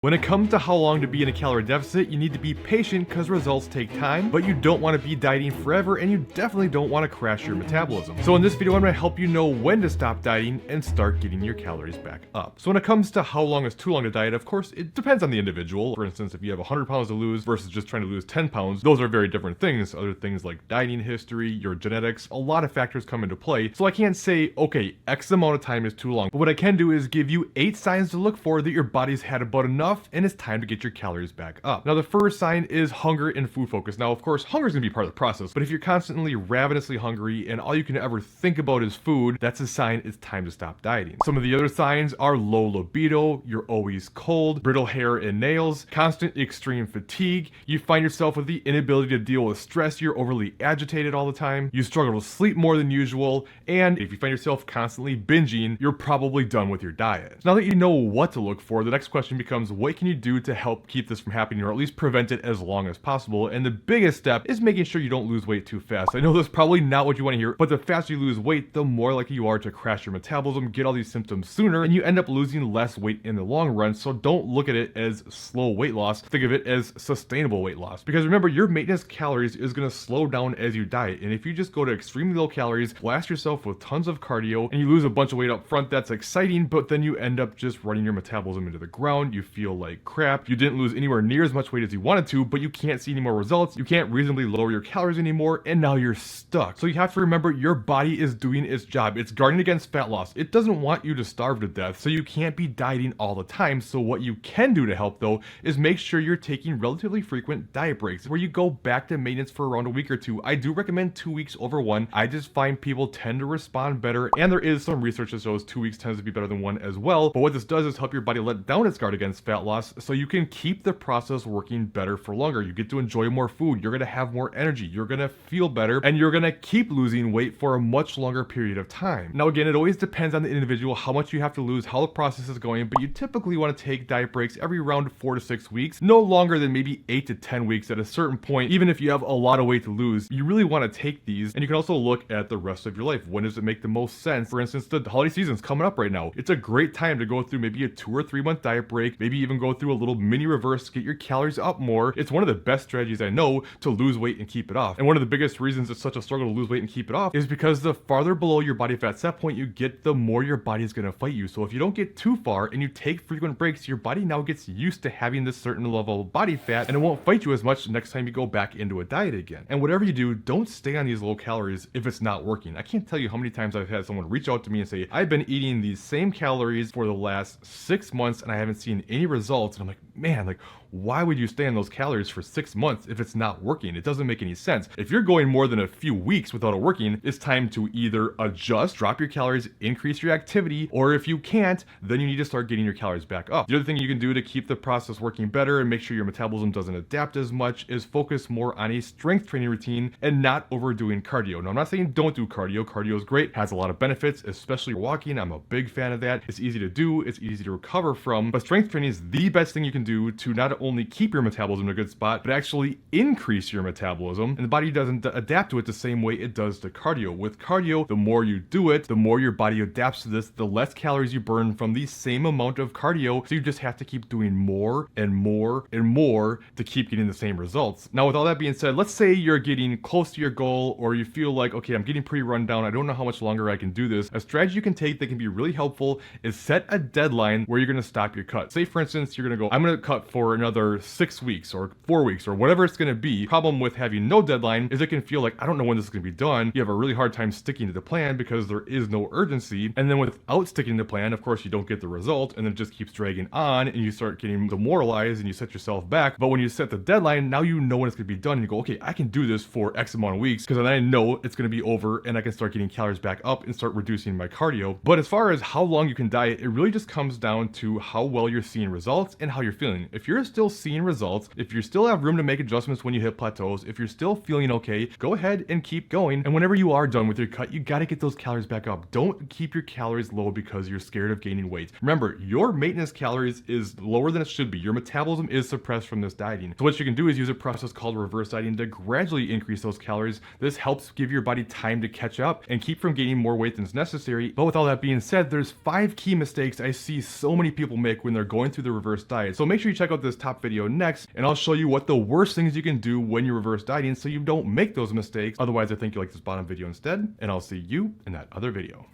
When it comes to how long to be in a calorie deficit, you need to be patient because results take time, but you don't want to be dieting forever and you definitely don't want to crash your metabolism. So in this video, I'm going to help you know when to stop dieting and start getting your calories back up. So when it comes to how long is too long to diet, of course, it depends on the individual. For instance, if you have 100 pounds to lose versus just trying to lose 10 pounds, those are very different things. Other things like dieting history, your genetics, a lot of factors come into play. So I can't say, okay, X amount of time is too long. But what I can do is give you 8 signs to look for that your body's had about enough and it's time to get your calories back up. Now, the first sign is hunger and food focus. Now, of course, hunger is going to be part of the process, but if you're constantly ravenously hungry and all you can ever think about is food, that's a sign it's time to stop dieting. Some of the other signs are low libido, you're always cold, brittle hair and nails, constant extreme fatigue, you find yourself with the inability to deal with stress, you're overly agitated all the time, you struggle to sleep more than usual, and if you find yourself constantly binging, you're probably done with your diet. Now that you know what to look for, the next question becomes, what can you do to help keep this from happening, or at least prevent it as long as possible? And the biggest step is making sure you don't lose weight too fast. I know that's probably not what you want to hear, but the faster you lose weight, the more likely you are to crash your metabolism, get all these symptoms sooner, and you end up losing less weight in the long run. So don't look at it as slow weight loss, think of it as sustainable weight loss. Because remember, your maintenance calories is going to slow down as you diet, and if you just go to extremely low calories, blast yourself with tons of cardio, and you lose a bunch of weight up front, that's exciting, but then you end up just running your metabolism into the ground, you feel like crap, you didn't lose anywhere near as much weight as you wanted to, but you can't see any more results, you can't reasonably lower your calories anymore, and now you're stuck. So you have to remember, your body is doing its job. It's guarding against fat loss. It doesn't want you to starve to death, so you can't be dieting all the time. So what you can do to help, though, is make sure you're taking relatively frequent diet breaks where you go back to maintenance for around a week or two. I do recommend 2 weeks over 1. I just find people tend to respond better, and there is some research that shows 2 weeks tends to be better than 1 as well. But what this does is help your body let down its guard against fat loss so you can keep the process working better for longer. You get to enjoy more food, you're going to have more energy, you're going to feel better, and you're going to keep losing weight for a much longer period of time. Now again, it always depends on the individual, how much you have to lose, how the process is going, but you typically want to take diet breaks every around 4 to 6 weeks, no longer than maybe 8 to 10 weeks. At a certain point, even if you have a lot of weight to lose, you really want to take these. And you can also look at the rest of your life. When does it make the most sense? For instance, the holiday season's coming up right now. It's a great time to go through maybe a 2 or 3 month diet break, maybe even go through a little mini reverse, get your calories up more. It's one of the best strategies I know to lose weight and keep it off. And one of the biggest reasons it's such a struggle to lose weight and keep it off is because the farther below your body fat set point you get, the more your body is going to fight you. So if you don't get too far and you take frequent breaks, your body now gets used to having this certain level of body fat, and it won't fight you as much next time you go back into a diet again. And whatever you do, don't stay on these low calories if it's not working. I can't tell you how many times I've had someone reach out to me and say, I've been eating these same calories for the last 6 months and I haven't seen any results. And I'm like, man, like, why would you stay on those calories for 6 months if it's not working? It doesn't make any sense. If you're going more than a few weeks without it working, it's time to either adjust, drop your calories, increase your activity, or if you can't, then you need to start getting your calories back up. The other thing you can do to keep the process working better and make sure your metabolism doesn't adapt as much is focus more on a strength training routine and not overdoing cardio. Now, I'm not saying don't do cardio. Cardio is great, has a lot of benefits, especially walking. I'm a big fan of that. It's easy to do, it's easy to recover from, but strength training is the best thing you can do to not only keep your metabolism in a good spot, but actually increase your metabolism. And the body doesn't adapt to it the same way it does to cardio. With cardio, the more you do it, the more your body adapts to this, the less calories you burn from the same amount of cardio. So you just have to keep doing more and more and more to keep getting the same results. Now, with all that being said, let's say you're getting close to your goal, or you feel like, okay, I'm getting pretty run down, I don't know how much longer I can do this. A strategy you can take that can be really helpful is set a deadline where you're going to stop your cut. Say, for instance, you're going to go, I'm going to cut for another 6 weeks or 4 weeks or whatever it's going to be. Problem with having no deadline is it can feel like, I don't know when this is going to be done. You have a really hard time sticking to the plan because there is no urgency. And then without sticking to the plan, of course, you don't get the result, and it just keeps dragging on, and you start getting demoralized and you set yourself back. But when you set the deadline, now you know when it's going to be done, and you go, okay, I can do this for X amount of weeks because then I know it's going to be over and I can start getting calories back up and start reducing my cardio. But as far as how long you can diet, it really just comes down to how well you're seeing results and how you're feeling. If you're still seeing results, if you still have room to make adjustments when you hit plateaus, if you're still feeling okay, go ahead and keep going. And whenever you are done with your cut, you got to get those calories back up. Don't keep your calories low because you're scared of gaining weight. Remember, your maintenance calories is lower than it should be. Your metabolism is suppressed from this dieting. So what you can do is use a process called reverse dieting to gradually increase those calories. This helps give your body time to catch up and keep from gaining more weight than is necessary. But with all that being said, there's 5 key mistakes I see so many people make when they're going through the the reverse diet. So make sure you check out this top video next, and I'll show you what the worst things you can do when you're reverse dieting so you don't make those mistakes. Otherwise, I think you like this bottom video instead, and I'll see you in that other video.